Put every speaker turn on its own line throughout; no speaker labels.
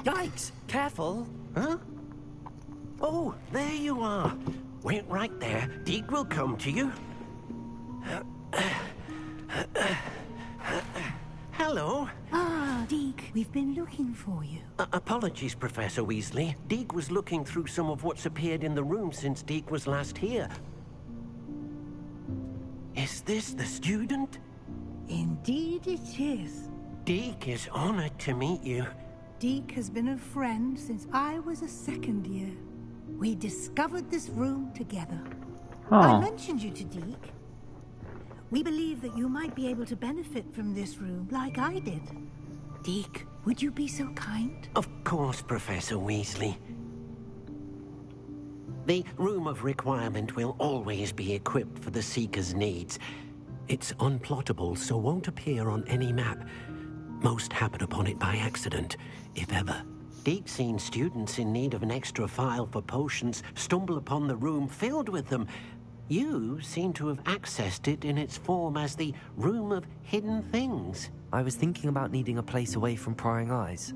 Yikes! Careful!
Huh? Oh, there you are. Wait right there. Deke will come to you. Hello.
Ah, Deke, we've been looking for you.
Apologies, Professor Weasley. Deke was looking through some of what's appeared in the room since Deke was last here. Is this the student?
Indeed it is.
Deke is honored to meet you.
Deke has been a friend since I was a second year. We discovered this room together. I mentioned you to Deke. We believe that you might be able to benefit from this room like I did. Deke, would you be so kind?
Of course, Professor Weasley. The Room of Requirement will always be equipped for the Seeker's needs. It's unplottable, so won't appear on any map. Most happen upon it by accident, if ever. Deke's seen students in need of an extra file for potions stumble upon the room filled with them. You seem to have accessed it in its form as the Room of Hidden Things.
I was thinking about needing a place away from prying eyes.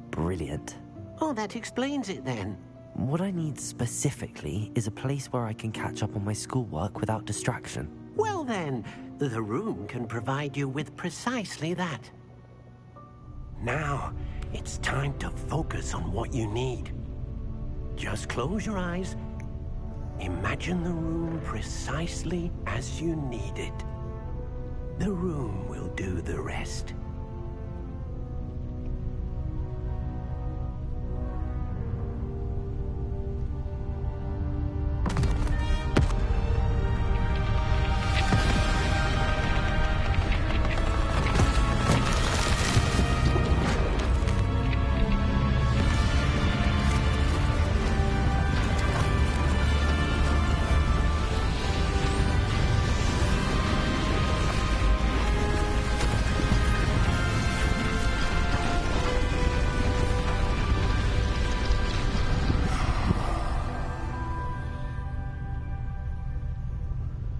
Brilliant.
Oh, that explains it then.
What I need specifically is a place where I can catch up on my schoolwork without distraction.
Well then, the room can provide you with precisely that. Now, it's time to focus on what you need. Just close your eyes. Imagine the room precisely as you need it. The room will do the rest.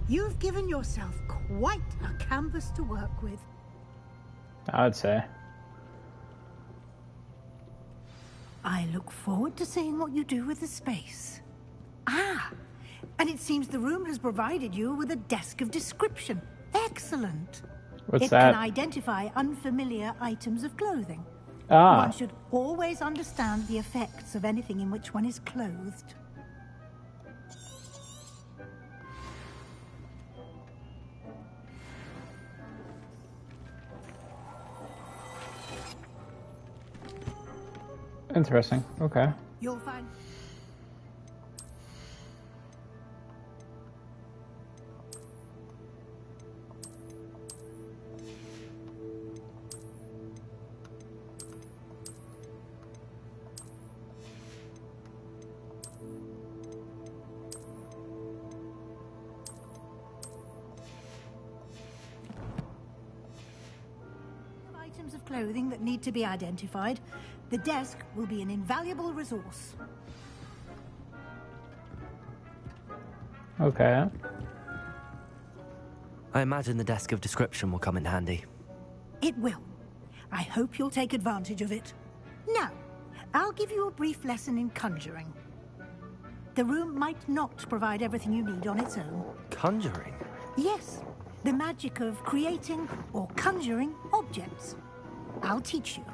You've given yourself quite a canvas to work with.
I'd say.
I look forward to seeing what you do with the space. Ah, and it seems the room has provided you with a desk of description. Excellent.
What's
it
that?
can identify unfamiliar items of clothing.
Ah.
One should always understand the effects of anything in which one is clothed.
Interesting. Okay.
You'll find... items of clothing that need to be identified. The desk will be an invaluable resource.
Okay.
I imagine the desk of description will come in handy.
It will. I hope you'll take advantage of it. Now, I'll give you a brief lesson in conjuring. The room might not provide everything you need on its own.
Conjuring?
Yes, the magic of creating or conjuring objects. I'll teach you.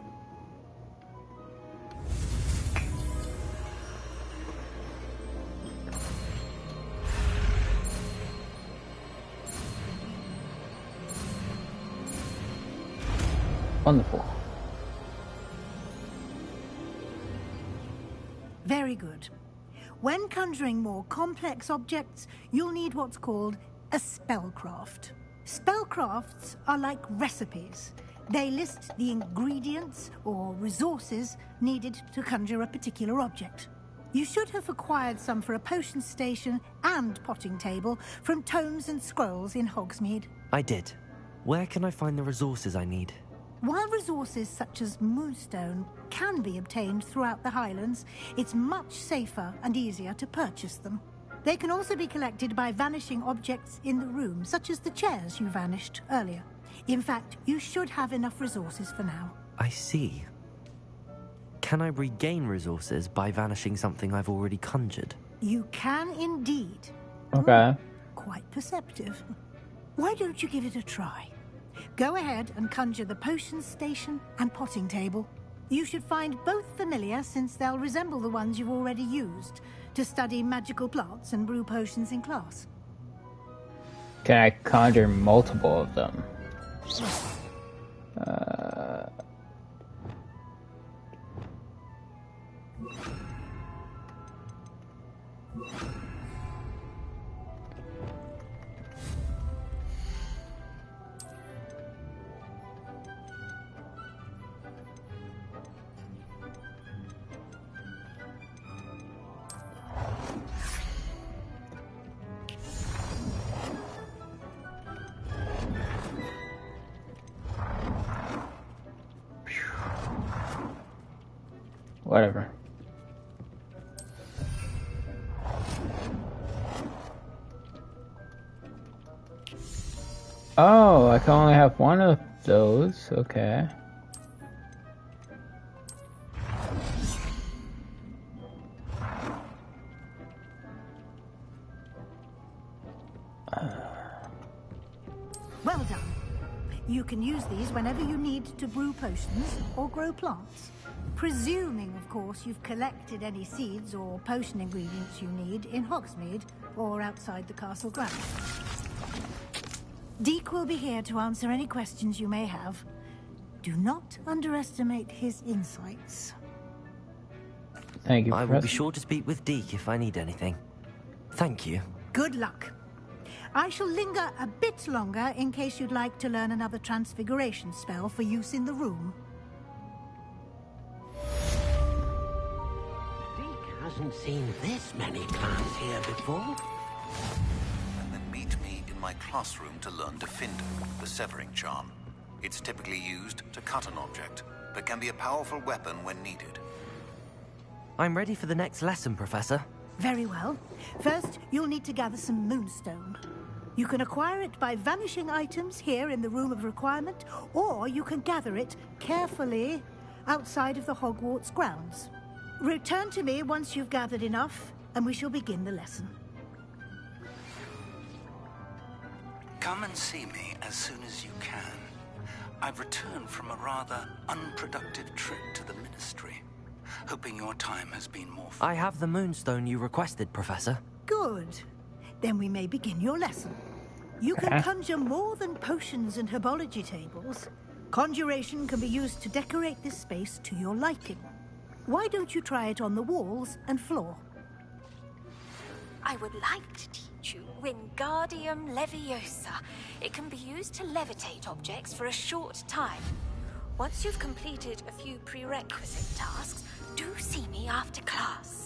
Wonderful.
Very good. When conjuring more complex objects, you'll need what's called a spellcraft. Spellcrafts are like recipes. They list the ingredients or resources needed to conjure a particular object. You should have acquired some for a potion station and potting table from tomes and scrolls in Hogsmeade.
I did. Where can I find the resources I need?
While resources such as moonstone can be obtained throughout the Highlands, it's much safer and easier to purchase them. They can also be collected by vanishing objects in the room, such as the chairs you vanished earlier. In fact, you should have enough resources for now.
I see. Can I regain resources by vanishing something I've already conjured?
You can indeed.
Okay.
Quite perceptive. Why don't you give it a try? Go ahead and conjure the potions station and potting table. You should find both familiar, since they'll resemble the ones you've already used to study magical plants and brew potions in class.
Can I conjure multiple of them? Whatever. Oh, I can only have one of those. Okay.
Well done. You can use these whenever you need to brew potions or grow plants. Presuming, of course, you've collected any seeds or potion ingredients you need in Hogsmeade or outside the castle grounds. Deke will be here to answer any questions you may have. Do not underestimate his insights.
Thank you,
I will
Professor.
be sure to speak with Deke if I need anything. Thank you.
Good luck. I shall linger a bit longer in case you'd like to learn another transfiguration spell for use in the room.
Deke hasn't seen this many plants here before.
And then meet me in my classroom to learn Defender, the severing charm. It's typically used to cut an object, but can be a powerful weapon when needed.
I'm ready for the next lesson, Professor.
Very well. First, you'll need to gather some moonstone. You can acquire it by vanishing items here in the Room of Requirement, or you can gather it carefully outside of the Hogwarts grounds. Return to me once you've gathered enough, and we shall begin the lesson.
Come and see me as soon as you can. I've returned from a rather unproductive trip to the Ministry, hoping your time has been more fun.
I have the moonstone you requested, Professor.
Good. Then we may begin your lesson. You can conjure more than potions and herbology tables. Conjuration can be used to decorate this space to your liking. Why don't you try it on the walls and floor?
I would like to teach you Wingardium Leviosa. It can be used to levitate objects for a short time. Once you've completed a few prerequisite tasks, do see me after class.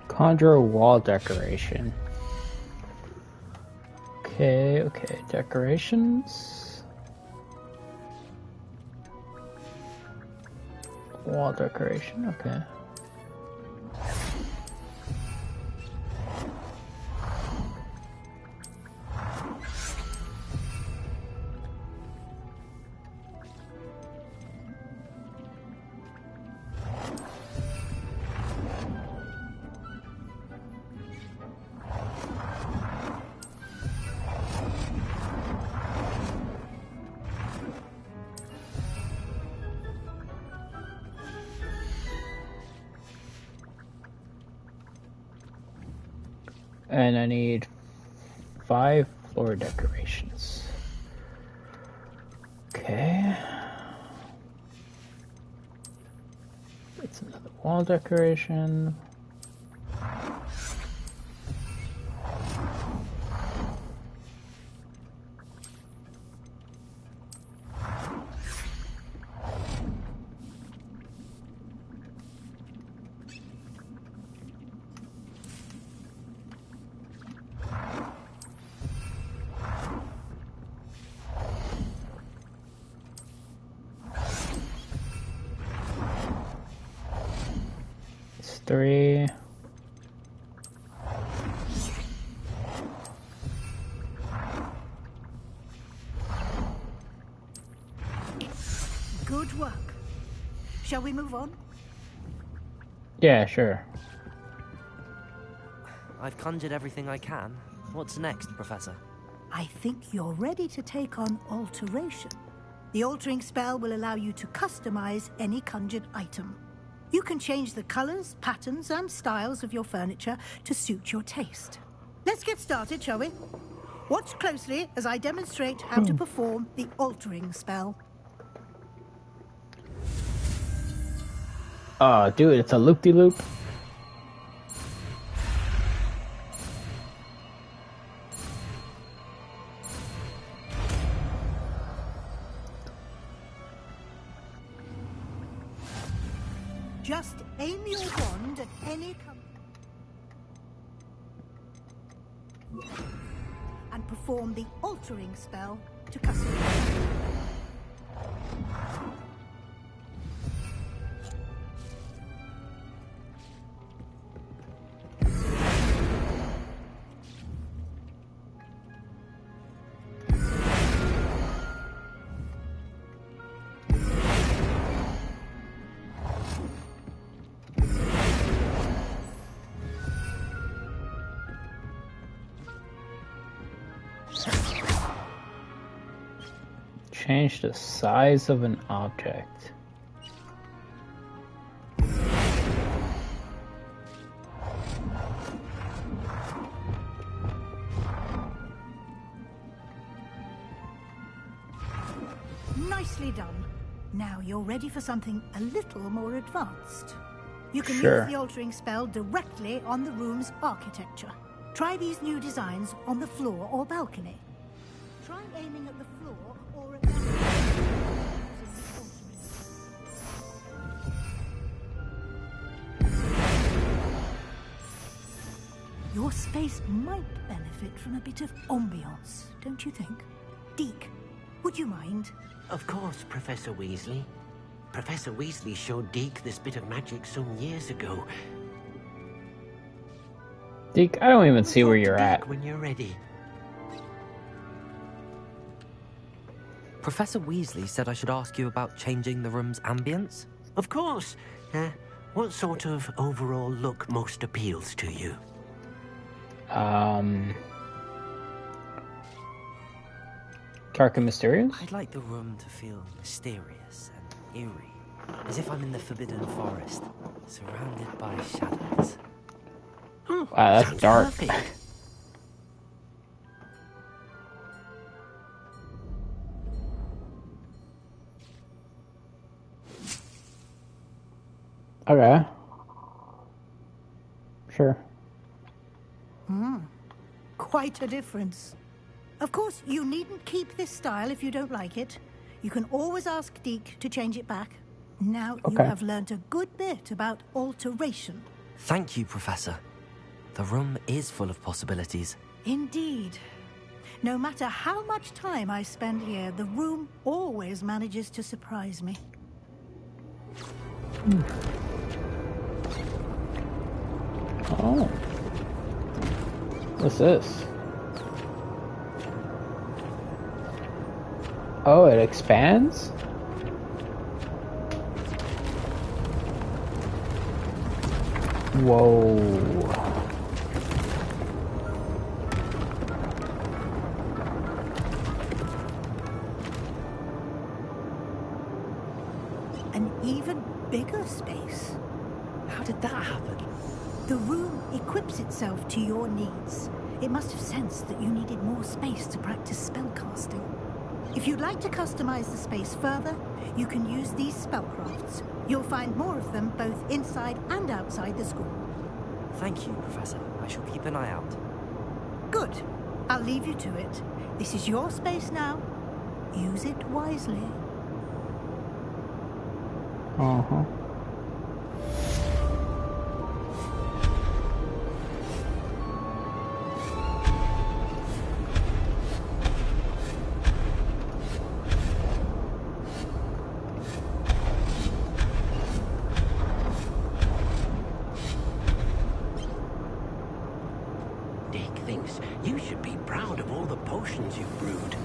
Conjure a wall decoration. Okay, decorations. Wall decoration, okay. And I need 5 floor decorations. Okay. It's another wall decoration. 3.
Good work. Shall we move on?
Yeah, sure.
I've conjured everything I can. What's next, Professor?
I think you're ready to take on alteration. The altering spell will allow you to customize any conjured item. You can change the colors, patterns, and styles of your furniture to suit your taste. Let's get started, shall we? Watch closely as I demonstrate how to perform the altering spell.
Dude, it's a loop-de-loop.
Just aim your wand at any and perform the altering spell to customize.
Change the size of an object.
Nicely done. Now you're ready for something a little more advanced. You can
Sure.
use the altering spell directly on the room's architecture. Try these new designs on the floor or balcony. Try aiming at the floor or at Your space might benefit from a bit of ambiance, don't you think? Deke, would you mind?
Of course, Professor Weasley. Professor Weasley showed Deke this bit of magic some years ago.
Deke, I don't even see where
Talk to
you're
Deke
at.
when you're ready.
Professor Weasley said I should ask you about changing the room's ambience.
Of course. What sort of overall look most appeals to you?
Dark and mysterious?
I'd like the room to feel mysterious and eerie, as if I'm in the Forbidden Forest, surrounded by shadows.
Oh,
Wow, that's
sounds
dark.
perfect.
Okay. Sure.
Quite a difference. Of course, you needn't keep this style if you don't like it. You can always ask Deke to change it back. Now you
Okay.
have learnt a good bit about alteration.
Thank you, Professor. The room is full of possibilities.
Indeed. No matter how much time I spend here, the room always manages to surprise me.
Oh. What's this? Oh, it expands? Whoa.
An even bigger space.
How did that happen?
The room equips itself to your needs. It must have sensed that you needed more space to practice spellcasting. If you'd like to customize the space further, you can use these spellcrafts. You'll find more of them both inside and outside the school.
Thank you, Professor. I shall keep an eye out.
Good. I'll leave you to it. This is your space now. Use it wisely.
Uh-huh.
thinks you should be proud of all the potions you've brewed.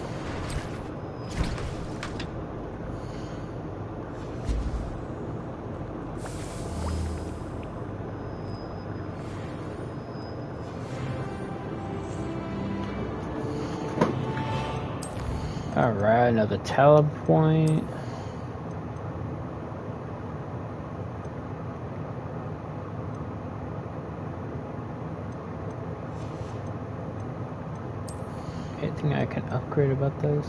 Alright, another telepoint. Anything I can upgrade about this?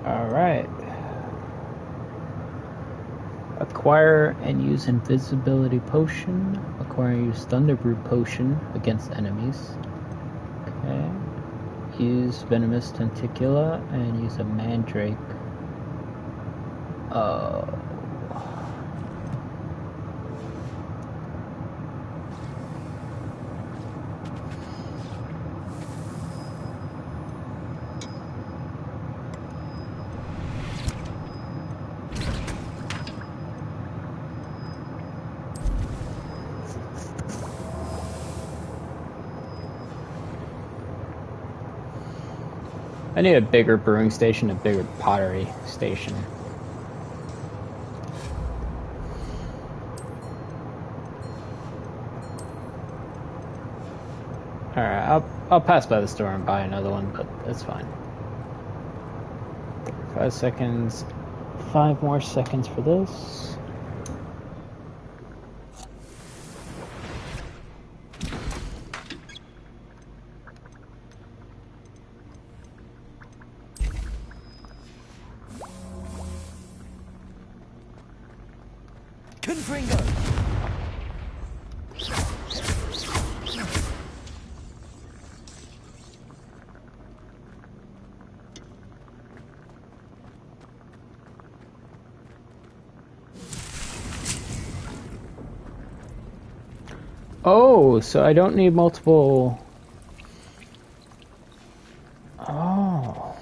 Alright. Acquire and use invisibility potion. Acquire and use Thunderbrew potion against enemies. Okay. Use venomous tentacula and use a mandrake. I need a bigger brewing station, a bigger pottery station. Alright, I'll pass by the store and buy another one, but that's fine. 5 seconds. 5 more seconds for this. Oh, so I don't need multiple... Oh.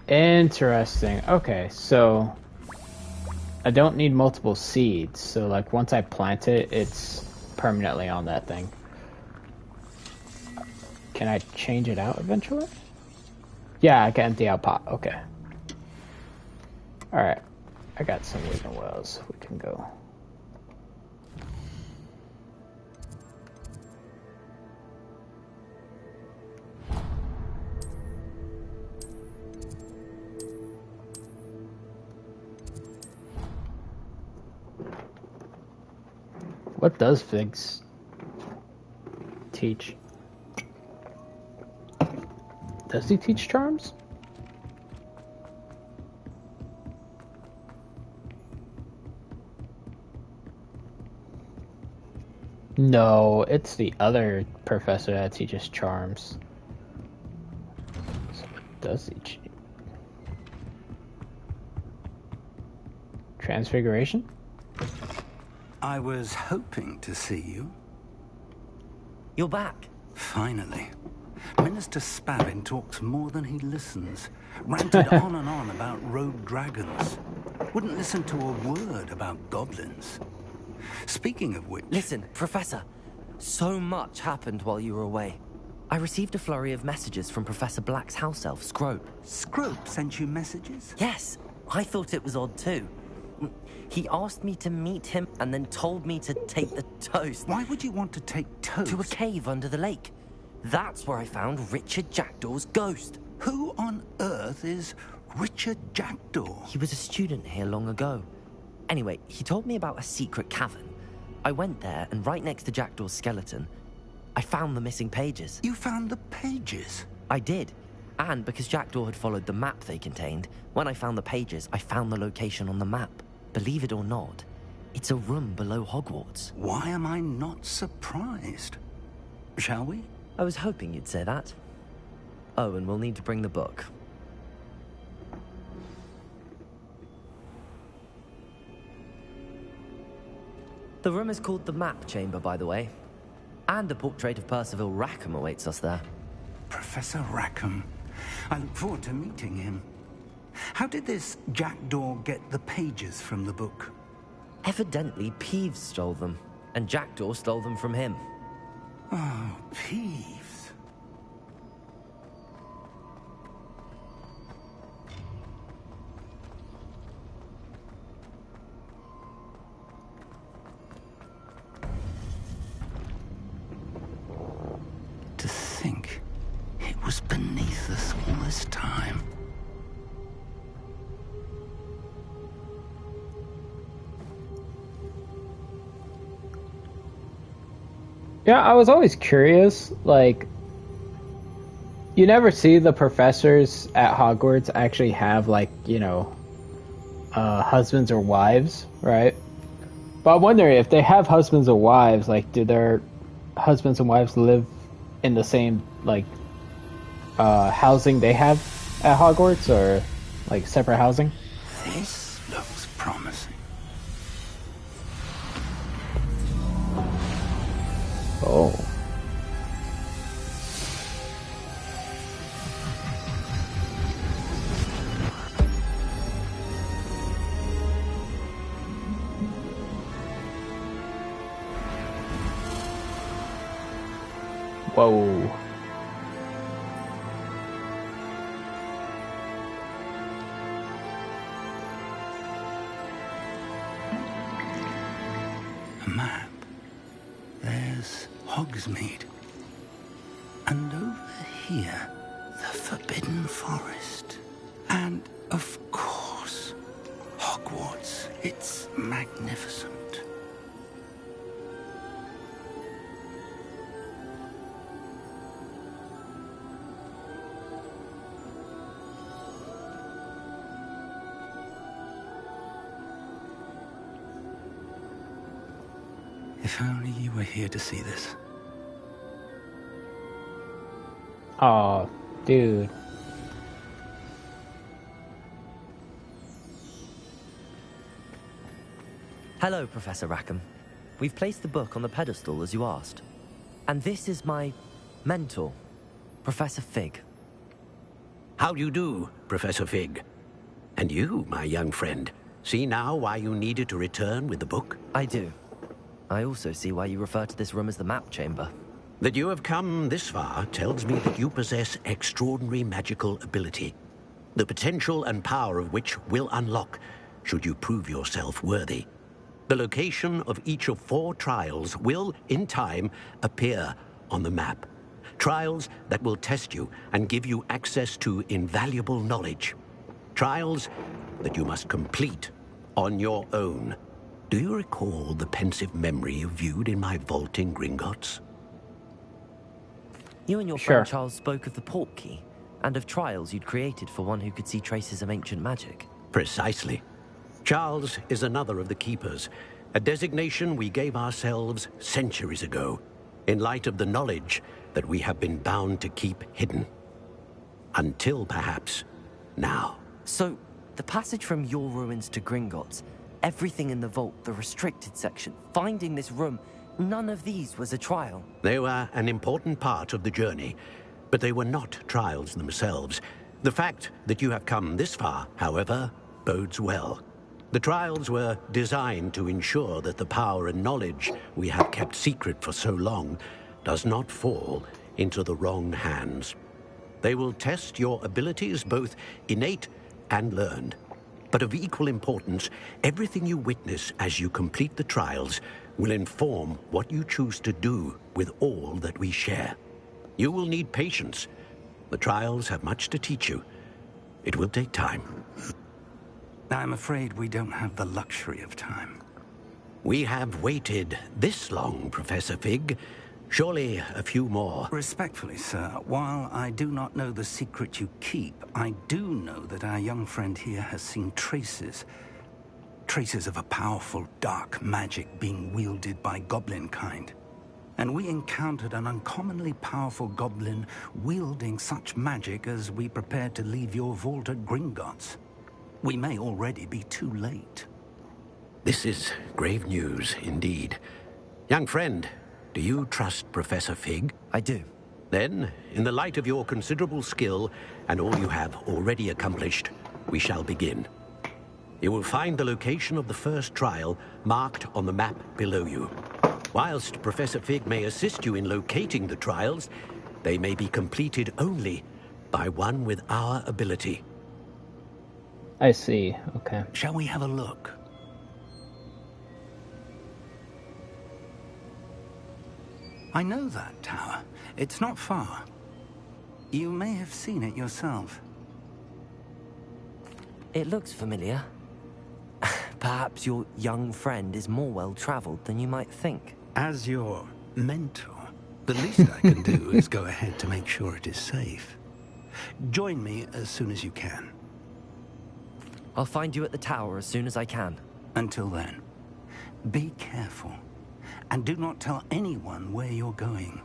Interesting. Okay, so I don't need multiple seeds. So like once I plant it, it's permanently on that thing. Can I change it out eventually? Yeah, I can empty out pot. Okay. Alright. I got some wiggle wells. We can go. What does Figs teach? Does he teach charms? No, it's the other professor that teaches charms. So what does he teach? Transfiguration?
I was hoping to see you.
You're back.
Finally. Minister Spavin talks more than he listens. Ranted on and on about rogue dragons. Wouldn't listen to a word about goblins. Speaking of which...
Listen, Professor. So much happened while you were away. I received a flurry of messages from Professor Black's house elf, Scrope.
Scrope sent you messages?
Yes. I thought it was odd too. he asked me to meet him and then told me to take the toast.
Why would you want to take toast?
To a cave under the lake. That's where I found Richard Jackdaw's ghost.
Who on earth is Richard Jackdaw?
He was a student here long ago. Anyway, he told me about a secret cavern. I went there, and right next to Jackdaw's skeleton, I found the missing pages.
You found the pages?
I did. And because Jackdaw had followed the map they contained, when I found the pages, I found the location on the map. Believe it or not, it's a room below Hogwarts.
Why am I not surprised? Shall we?
I was hoping you'd say that. Oh, and we'll need to bring the book. The room is called the Map Chamber, by the way. And a portrait of Percival Rackham awaits us there.
Professor Rackham. I look forward to meeting him. How did this Jackdaw get the pages from the book?
Evidently, Peeves stole them, and Jackdaw stole them from him.
Oh, Peeves. To think it was beneath us all this time.
Yeah, I was always curious, like, you never see the professors at Hogwarts actually have, like, you know, husbands or wives, right? But I'm wondering if they have husbands or wives, like, do their husbands and wives live in the same, like, housing they have at Hogwarts, or, like, separate housing?
This looks promising.
Oh. Whoa.
A map. There's Hogsmeade. And over here, the Forbidden Forest. And, of course, Hogwarts. It's magnificent. If only you were here to see this.
Oh, dude.
Hello, Professor Rackham. We've placed the book on the pedestal as you asked. And this is my mentor, Professor Fig.
How do you do, Professor Fig? And you, my young friend, see now why you needed to return with the book?
I do. I also see why you refer to this room as the Map Chamber.
That you have come this far tells me that you possess extraordinary magical ability, the potential and power of which will unlock should you prove yourself worthy. The location of each of 4 trials will, in time, appear on the map. Trials that will test you and give you access to invaluable knowledge. Trials that you must complete on your own. Do you recall the pensive memory you viewed in my vault in Gringotts?
You and your
Sure.
friend Charles spoke of the Portkey, and of trials you'd created for one who could see traces of ancient magic.
Precisely. Charles is another of the Keepers, a designation we gave ourselves centuries ago, in light of the knowledge that we have been bound to keep hidden. Until, perhaps, now.
So, the passage from your ruins to Gringotts, everything in the vault, the restricted section, finding this room, none of these was a trial.
They were an important part of the journey, but they were not trials themselves. The fact that you have come this far, however, bodes well. The trials were designed to ensure that the power and knowledge we have kept secret for so long does not fall into the wrong hands. They will test your abilities, both innate and learned. But of equal importance, everything you witness as you complete the trials will inform what you choose to do with all that we share. You will need patience. The trials have much to teach you. It will take time.
I'm afraid we don't have the luxury of time.
We have waited this long, Professor Fig. Surely a few more.
Respectfully, sir, while I do not know the secret you keep, I do know that our young friend here has seen traces of a powerful dark magic being wielded by goblin kind. And we encountered an uncommonly powerful goblin wielding such magic as we prepared to leave your vault at Gringotts. We may already be too late.
This is grave news indeed. Young friend, do you trust Professor Fig?
I do.
Then, in the light of your considerable skill and all you have already accomplished, we shall begin. You will find the location of the first trial marked on the map below you. Whilst Professor Fig may assist you in locating the trials, they may be completed only by one with our ability.
I see. Okay.
Shall we have a look? I know that tower. It's not far. You may have seen it yourself.
It looks familiar. Perhaps your young friend is more well-traveled than you might think.
As your mentor, the least I can do is go ahead to make sure it is safe. Join me as soon as you can.
I'll find you at the tower as soon as I can.
Until then, be careful. And do not tell anyone where you're going.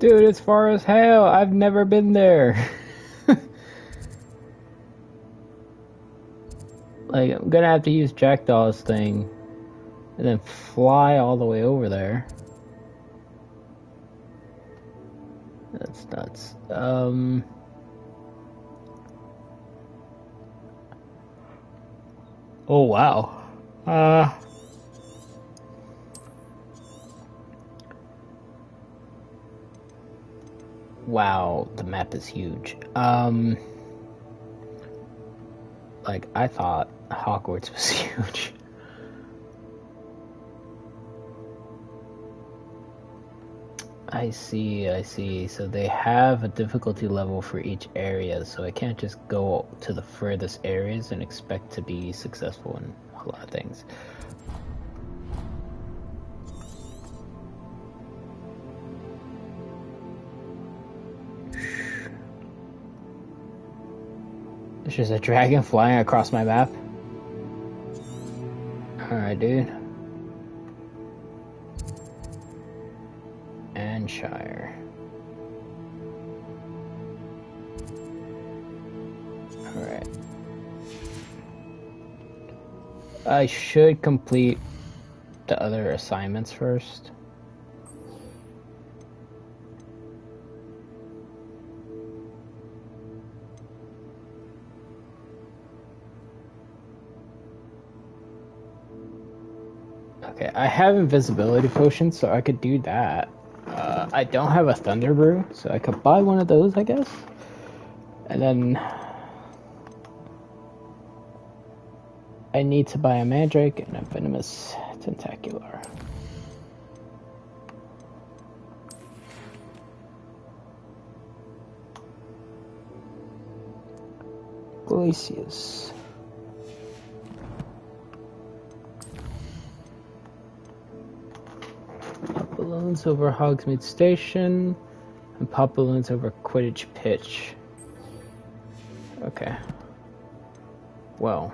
Dude, it's far as hell. I've never been there. Like, I'm gonna have to use Jackdaw's thing and then fly all the way over there. That's nuts. Oh, wow. Wow, the map is huge. Like, I thought Hogwarts was huge. I see. So they have a difficulty level for each area, so I can't just go to the furthest areas and expect to be successful in a lot of things. There's just a dragon flying across my map. Alright, dude. And Shire. Alright. I should complete the other assignments first. Okay, I have invisibility potions, so I could do that. I don't have a Thunder Brew, so I could buy one of those, I guess. And then I need to buy a Mandrake and a Venomous Tentacular. Glacius. balloons over Hogsmeade Station, and pop balloons over Quidditch Pitch. Okay. Well.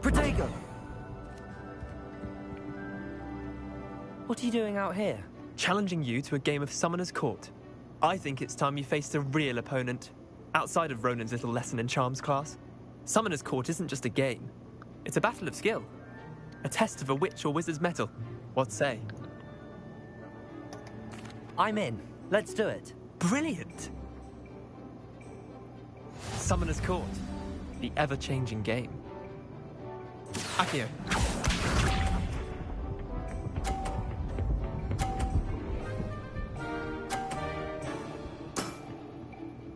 Protego! What are you doing out here?
Challenging you to a game of Summoner's Court. I think it's time you faced a real opponent, outside of Ronan's little lesson in charms class. Summoner's Court isn't just a game. It's a battle of skill. A test of a witch or wizard's mettle. What say?
I'm in. Let's do it.
Brilliant! Summoner's Court. The ever-changing game. Accio.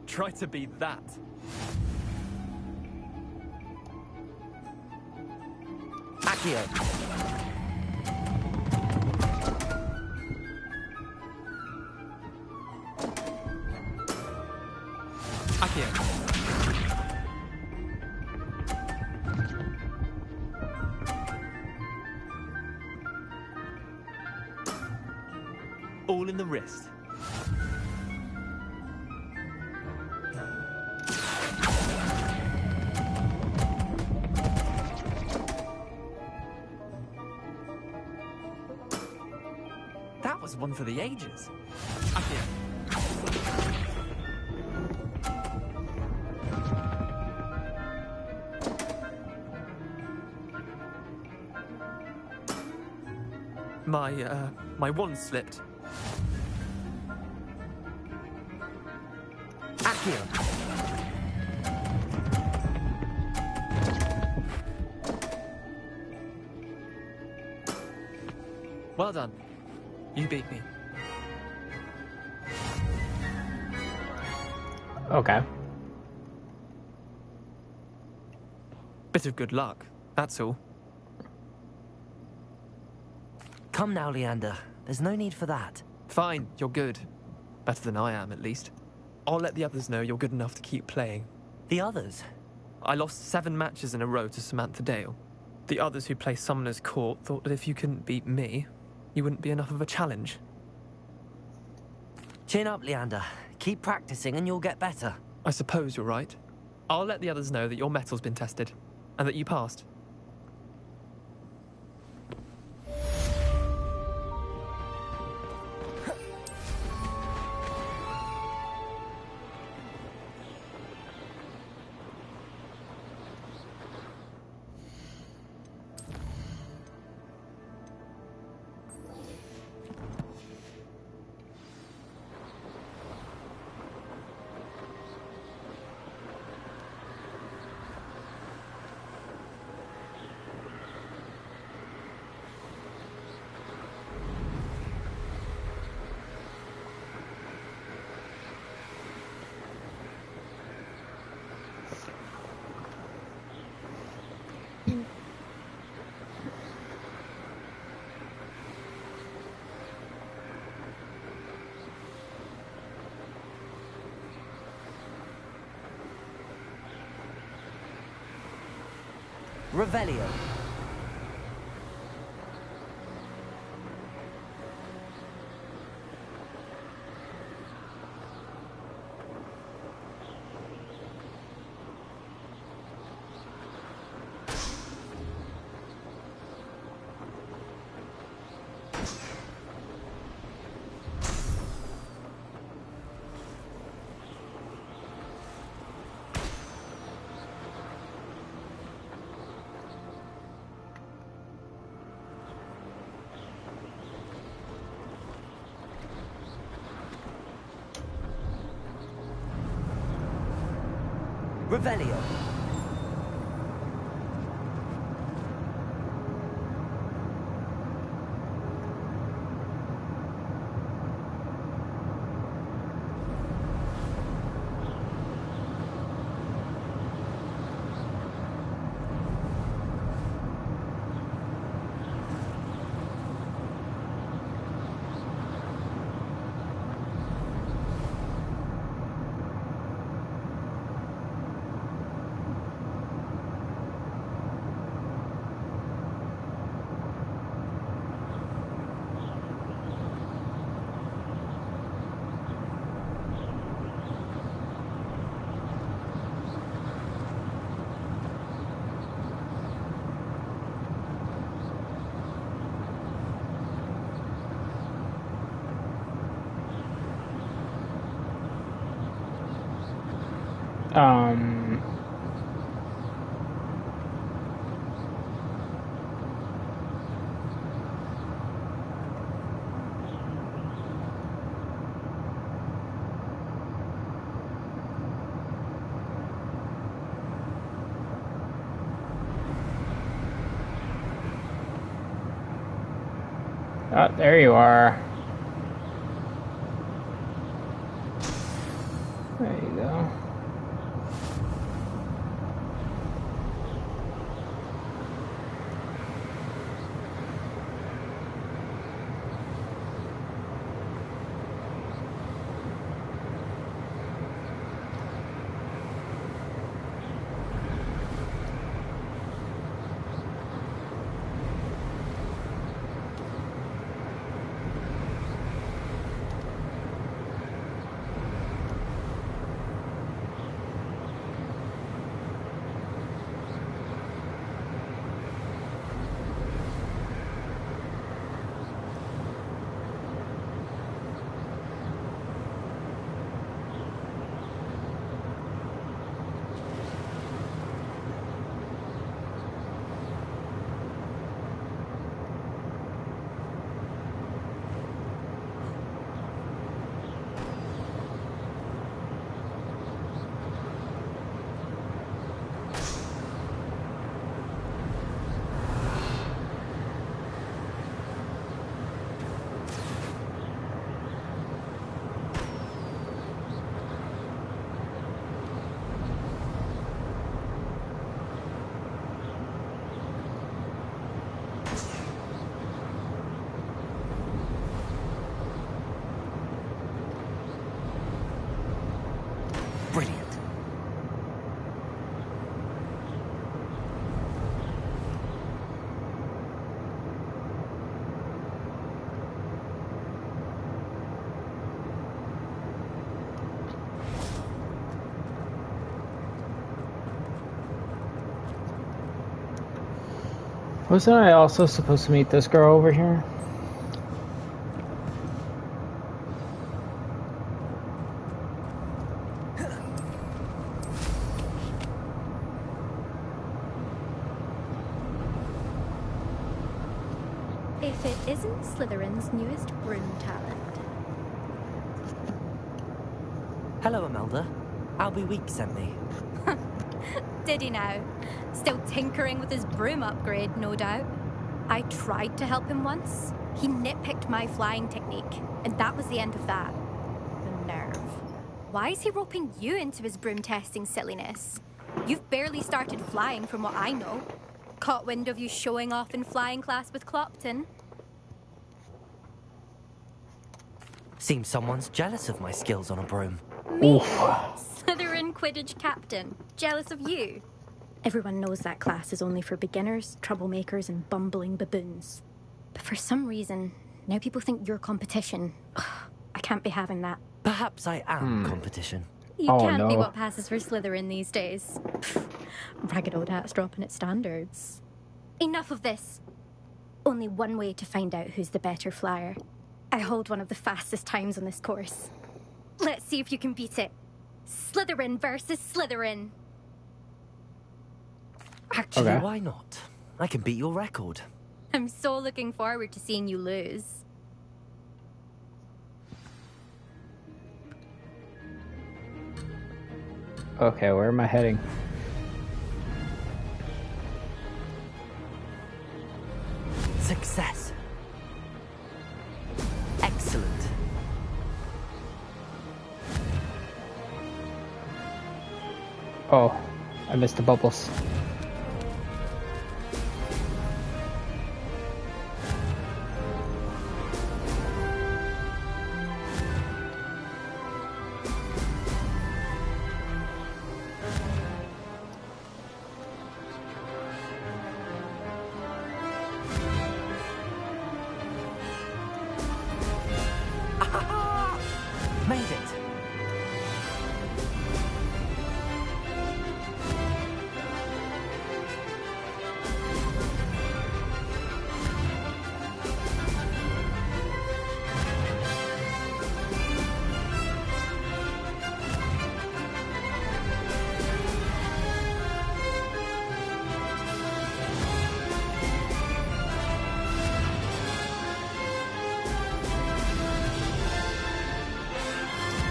Try to beat that.
Accio.
Accio. All in the wrist. That was one for the ages. Accio. My wand slipped.
Accio.
Well done. You beat me.
Okay.
Bit of good luck, that's all.
Come now, Leander. There's no need for that.
Fine, you're good. Better than I am, at least. I'll let the others know you're good enough to keep playing.
The others?
I lost 7 matches in a row to Samantha Dale. The others who play Summoner's Court thought that if you couldn't beat me, you wouldn't be enough of a challenge.
Chin up, Leander. Keep practicing and you'll get better.
I suppose you're right. I'll let the others know that your metal's been tested, and that you passed.
Revelio. Revelio.
Oh, there you are. There you go.
Brilliant.
Wasn't I also supposed to meet this girl over here?
If it isn't Slytherin's newest broom talent.
Hello, Imelda. Albie Week sent me.
Did he now? Still tinkering with his broom upgrade, no doubt. I tried to help him once. He nitpicked my flying technique, and that was the end of that. The nerve. Why is he roping you into his broom testing silliness? You've barely started flying from what I know. Caught wind of you showing off in flying class with Clopton.
Seems someone's jealous of my skills on a broom.
Me? Slytherin Quidditch captain. Jealous of you? Everyone knows that class is only for beginners, troublemakers, and bumbling baboons. But for some reason, now people think you're competition. Ugh, I can't be having that.
Perhaps I am competition.
You can't be what passes for Slytherin these days. Ragged old hat's dropping its standards. Enough of this. Only one way to find out who's the better flyer. I hold one of the fastest times on this course. Let's see if you can beat it. Slytherin versus Slytherin.
Actually, why not? I can beat your record.
I'm so looking forward to seeing you lose.
Okay, where am I heading?
Success. Excellent.
Oh, I missed the bubbles.
Made it.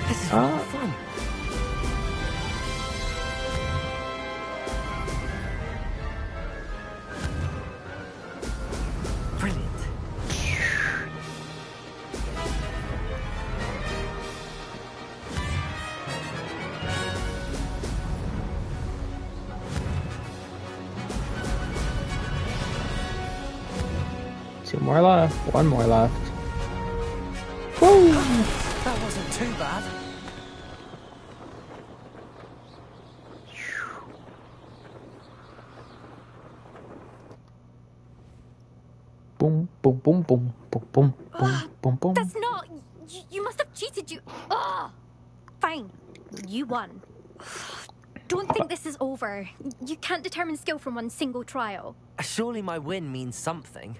This is really fun. Brilliant.
2 more left. 1 more left. Woo!
That wasn't too bad.
Boom, boom, boom, boom, boom, boom, boom, boom, boom.
That's not... You must have cheated, you... Ugh! Fine. You won. Don't think this is over. You can't determine skill from one single trial.
Surely my win means something.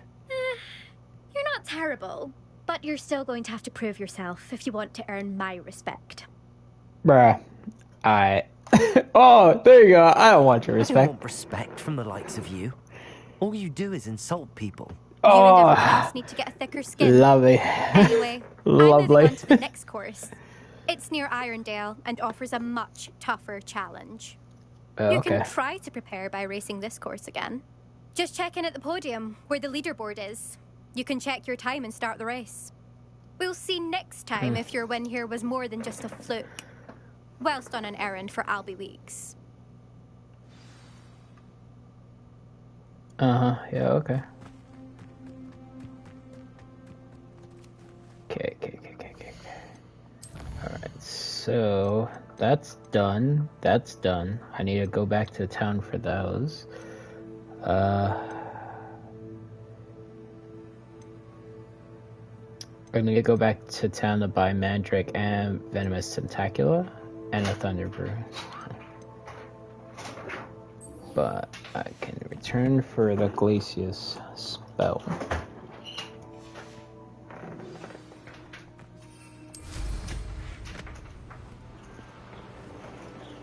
You're not terrible, but you're still going to have to prove yourself if you want to earn my respect.
Bruh. Oh, there you go. I don't want your
I don't
respect.
want respect from the likes of you. All you do is insult people.
You and
Oh,
everyone else need to get a thicker skin.
lovely.
Anyway, I'm
Lovely.
moving on to the next course. It's near Irondale and offers a much tougher challenge. You
Okay.
can try to prepare by racing this course again. Just check in at the podium, where the leaderboard is. You can check your time and start the race. We'll see next time if your win here was more than just a fluke. Whilst on an errand for Albie Weeks.
Yeah, okay. Okay. Alright, so that's done. That's done. I need to go back to town for those. I need to go back to town to buy Mandrake and Venomous Tentacula and a Thunder Brew. But I can return for the Glacius spell.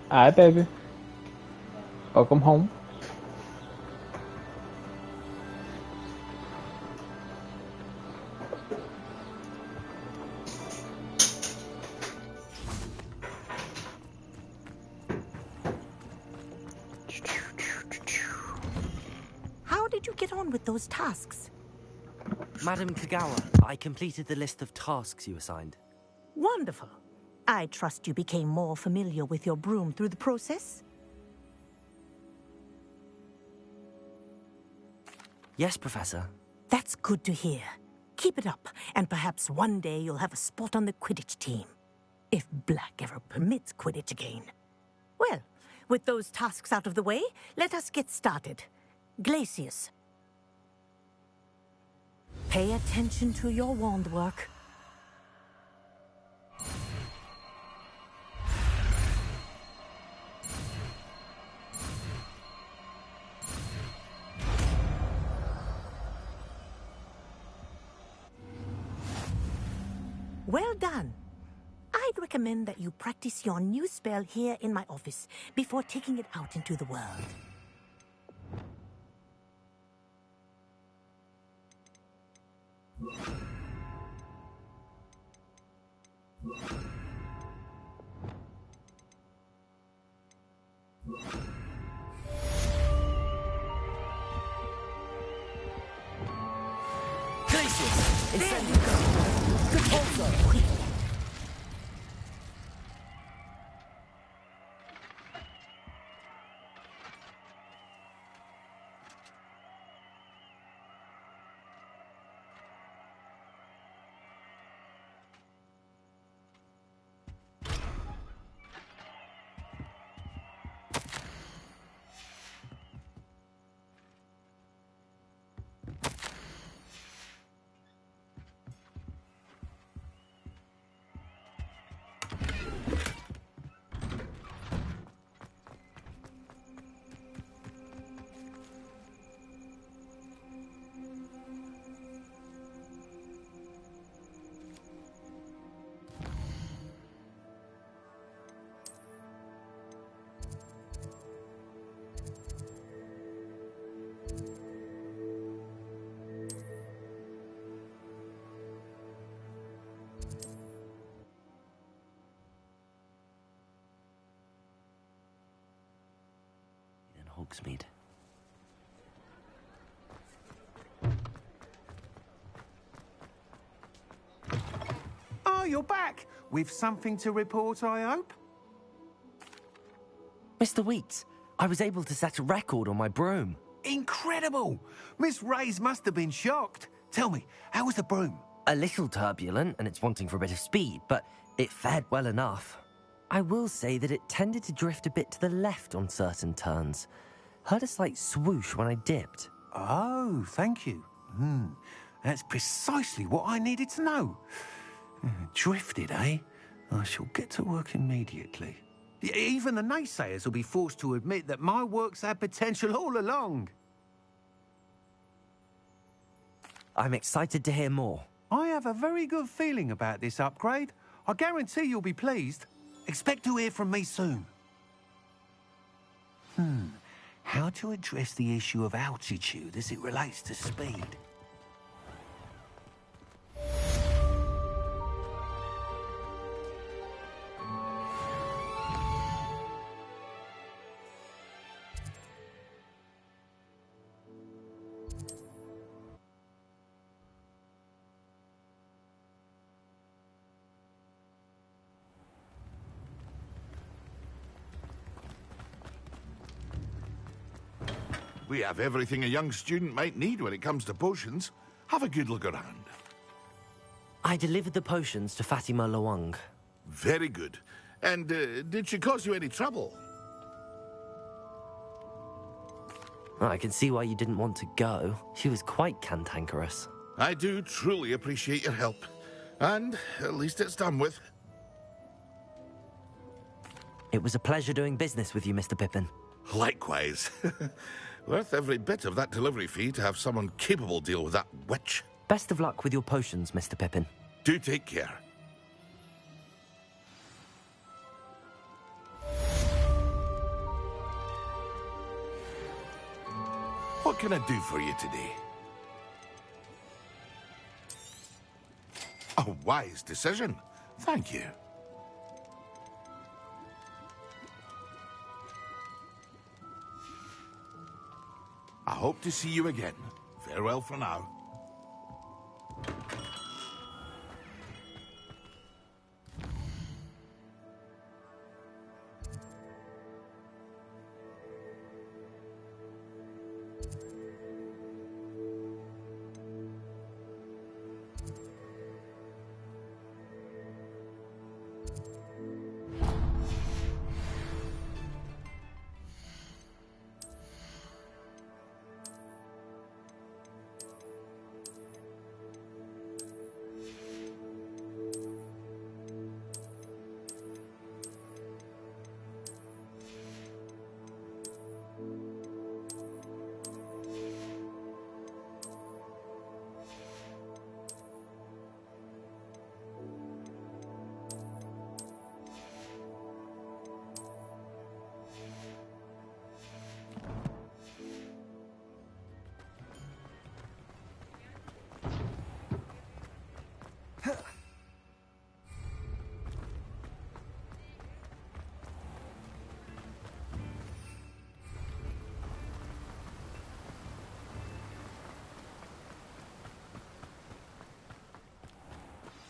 Hi, baby. Welcome home.
How did you get on with those tasks?
Madam Kagawa, I completed the list of tasks you assigned.
Wonderful. I trust you became more familiar with your broom through the process?
Yes, Professor.
That's good to hear. Keep it up, and perhaps one day you'll have a spot on the Quidditch team. If Black ever permits Quidditch again. Well, with those tasks out of the way, let us get started. Glacius. Pay attention to your wand work. Well done. I'd recommend that you practice your new spell here in my office before taking it out into the world.
Glacius!
There you go. Good also.
you're back. With something to report, I hope?
Mr. Weeks, I was able to set a record on my broom.
Incredible! Miss Reyes must have been shocked. Tell me, how was the broom?
A little turbulent, and it's wanting for a bit of speed, but it fared well enough. I will say that it tended to drift a bit to the left on certain turns. Heard a slight swoosh when I dipped.
Oh, thank you. That's precisely what I needed to know. Drifted, eh? I shall get to work immediately. Even the naysayers will be forced to admit that my work's had potential all along.
I'm excited to hear more.
I have a very good feeling about this upgrade. I guarantee you'll be pleased. Expect to hear from me soon. How to address the issue of altitude as it relates to speed?
We have everything a young student might need when it comes to potions. Have a good look around.
I delivered the potions to Fatima Lawang.
Very good. And did she cause you any trouble?
I can see why you didn't want to go. She was quite cantankerous.
I do truly appreciate your help. And at least it's done with.
It was a pleasure doing business with you, Mr. Pippin.
Likewise. Worth every bit of that delivery fee to have someone capable deal with that witch.
Best of luck with your potions, Mr. Pippin.
Do take care. What can I do for you today? A wise decision. Thank you. I hope to see you again. Farewell for now.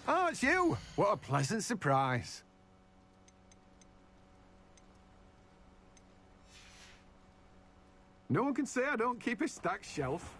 Oh, it's you! What a pleasant surprise. No one can say I don't keep a stacked shelf.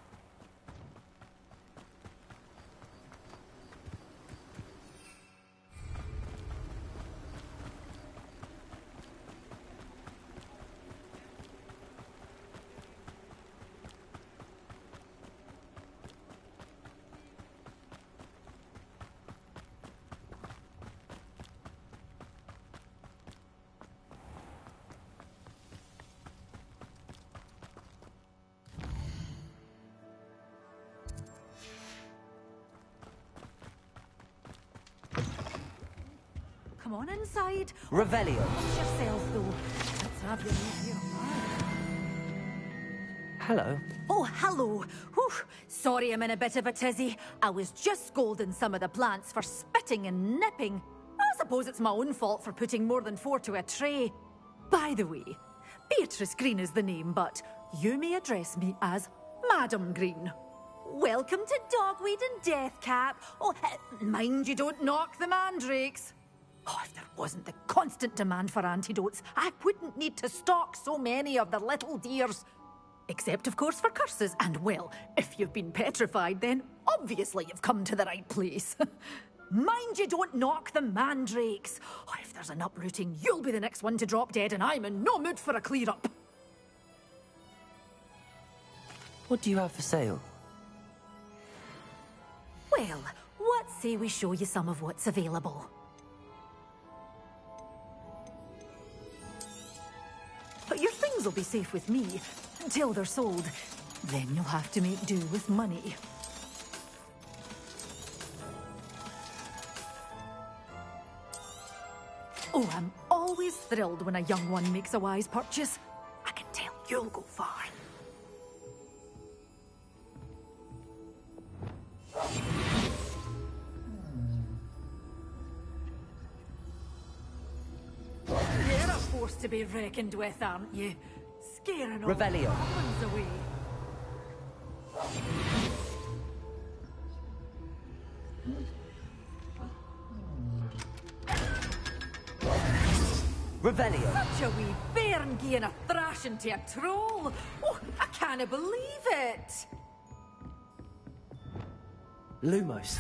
Come on inside.
Revelio.
Watch yourself, though. Let's have you leave here.
Hello.
Oh, hello. Whew. Sorry I'm in a bit of a tizzy. I was just scolding some of the plants for spitting and nipping. I suppose it's my own fault for putting more than 4 to a tray. By the way, Beatrice Green is the name, but you may address me as Madam Green. welcome to Dogweed and Deathcap. Oh, mind you don't knock the mandrakes. Oh, if there wasn't the constant demand for antidotes, I wouldn't need to stock so many of the little dears. Except, of course, for curses. And, well, if you've been petrified, then obviously you've come to the right place. Mind you don't knock the mandrakes. Oh, if there's an uprooting, you'll be the next one to drop dead, and I'm in no mood for a clear-up.
What do you have for sale?
Well, what say we show you some of what's available? But your things will be safe with me until they're sold. Then you'll have to make do with money. Oh, I'm always thrilled when a young one makes a wise purchase. I can tell you'll go far. You're a force to be reckoned with, aren't you? Scaring all
Revelio.
the goblins away.
Revelio.
Such a wee bairn gieing a thrashing to a troll. Oh, I can't believe it.
Lumos.